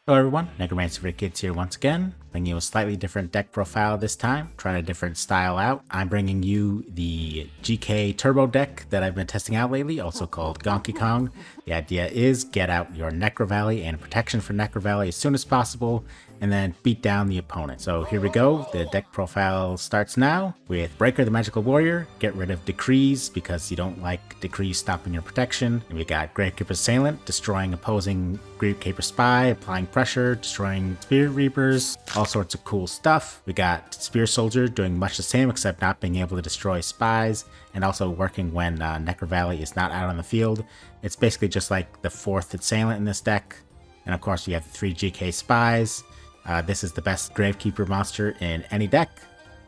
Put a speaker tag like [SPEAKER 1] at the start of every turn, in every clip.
[SPEAKER 1] Hello everyone, Necromancer for Kids here once again, bringing you a slightly different deck profile this time, trying a different style out. I'm bringing you the GK Turbo deck that I've been testing out lately, also called Gonky Kong. The idea is get out your Necro Valley and protection for Necro Valley as soon as possible, and then beat down the opponent. So here we go, the deck profile starts now with Breaker the Magical Warrior, get rid of Decrees because you don't like Decrees stopping your protection. And we got Gravekeeper Assailant, destroying opposing Gravekeeper Spy, applying pressure, destroying Spirit Reapers, all sorts of cool stuff. We got Spear Soldier doing much the same except not being able to destroy spies and also working when Necro Valley is not out on the field. It's basically just like the 4th Assailant in this deck. And of course we have the 3 GK Spies. This is the best Gravekeeper monster in any deck.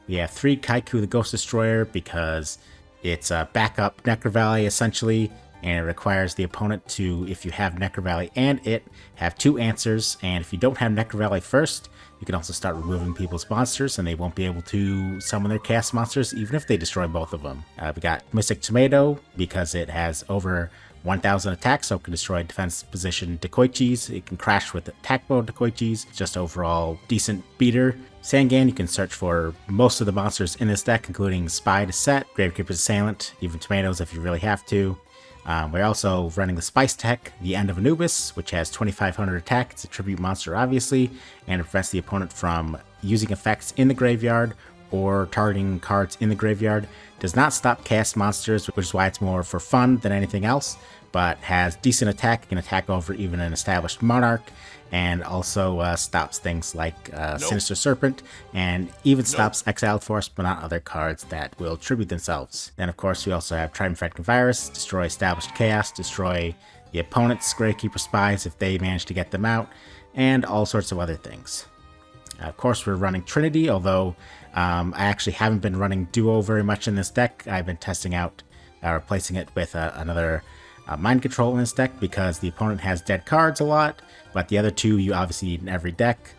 [SPEAKER 1] We have 3 Kaiku the Ghost Destroyer because it's a backup Necro Valley essentially, and it requires the opponent to, if you have Necro Valley and it, have 2 answers, and if you don't have Necro Valley first, you can also start removing people's monsters and they won't be able to summon their cast monsters even if they destroy both of them. We got Mystic Tomato because it has over 1000 attacks, so it can destroy defense position Dekoichis. It can crash with attack mode Dekoichis. Just overall decent beater. Sangan, you can search for most of the monsters in this deck, including Spy to set, Gravekeeper's Assailant, even Tomatoes if you really have to. We're also running the Spice Tech, the End of Anubis, which has 2500 attack. It's a tribute monster, obviously, and it prevents the opponent from using effects in the graveyard or targeting cards in the graveyard. Does not stop cast monsters, which is why it's more for fun than anything else, but has decent attack. It can attack over even an established Monarch, and also stops things like Sinister Serpent, and even stops Exiled Force, but not other cards that will tribute themselves. Then of course we also have Triumphant Virus, destroy established chaos, destroy the opponent's Gravekeeper Spies if they manage to get them out, and all sorts of other things. Of course we're running Trinity, although I actually haven't been running Duo very much in this deck. I've been testing out replacing it with another Mind Control in this deck because the opponent has dead cards a lot, but the other 2 you obviously need in every deck.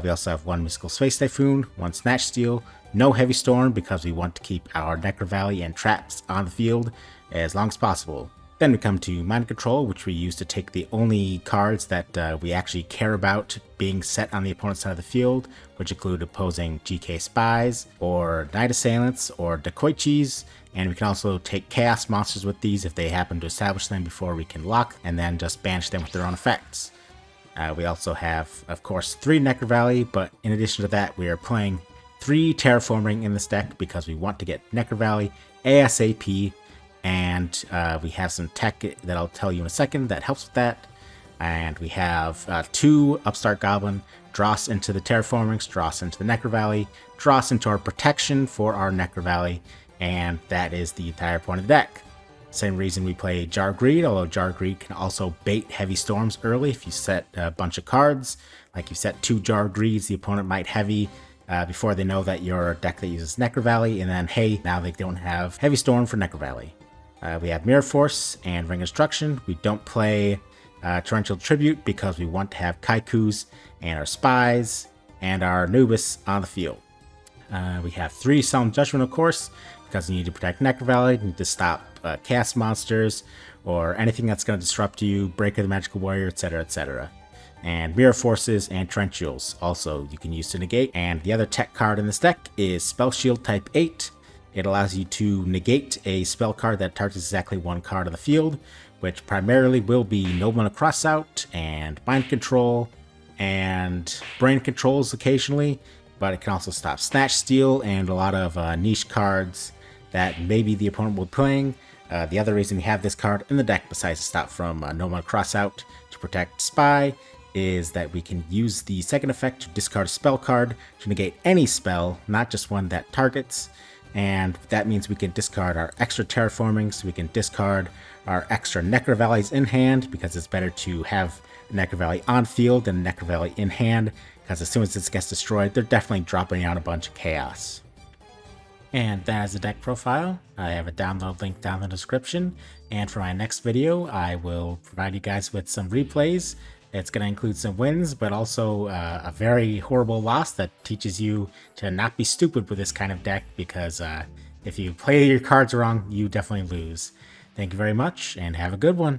[SPEAKER 1] We also have 1 Mystical Space Typhoon, 1 Snatch Steal, no Heavy Storm because we want to keep our Necro Valley and traps on the field as long as possible. Then we come to Mind Control, which we use to take the only cards that we actually care about being set on the opponent's side of the field, which include opposing GK Spies, or Night Assailants, or Dekoichis, and we can also take Chaos Monsters with these if they happen to establish them before we can lock, and then just banish them with their own effects. We also have, of course, 3 Necro Valley, but in addition to that, we are playing 3 Terraforming in this deck because we want to get Necro Valley ASAP, and we have some tech that I'll tell you in a second that helps with that. And we have 2 Upstart Goblin, draw us into the Terraformings, draw us into the Necro Valley, draw us into our protection for our Necro Valley, and that is the entire point of the deck. Same reason we play Jar Greed, although Jar Greed can also bait Heavy Storms early if you set a bunch of cards. Like you set 2 Jar Greeds, the opponent might heavy before they know that you're a deck that uses Necro Valley, and then hey, now they don't have Heavy Storm for Necro Valley. We have Mirror Force and Ring of Destruction. We don't play Torrential Tribute because we want to have Kaikus and our Spies and our Anubis on the field. We have 3 Solemn Judgment, of course, because you need to protect Necro Valley, you need to stop cast monsters or anything that's going to disrupt you, Breaker the Magical Warrior, etc., etc. And Mirror Forces and Torrentials also you can use to negate. And the other tech card in this deck is Spell Shield Type 8. It allows you to negate a spell card that targets exactly 1 card on the field, which primarily will be Nobleman of Crossout and Mind Control and Brain Controls occasionally, but it can also stop Snatch Steal and a lot of niche cards that maybe the opponent will be playing. The other reason we have this card in the deck, besides to stop from Nobleman of Crossout to protect Spy, is that we can use the second effect to discard a spell card to negate any spell, not just one that targets. And that means we can discard our extra Terraformings, we can discard our extra Necro Valleys in hand, because it's better to have a Necro Valley on field than a Necro Valley in hand, because as soon as this gets destroyed, they're definitely dropping out a bunch of chaos. And that is the deck profile. I have a download link down in the description, and for my next video, I will provide you guys with some replays. It's going to include some wins, but also a very horrible loss that teaches you to not be stupid with this kind of deck, because if you play your cards wrong, you definitely lose. Thank you very much, and have a good one.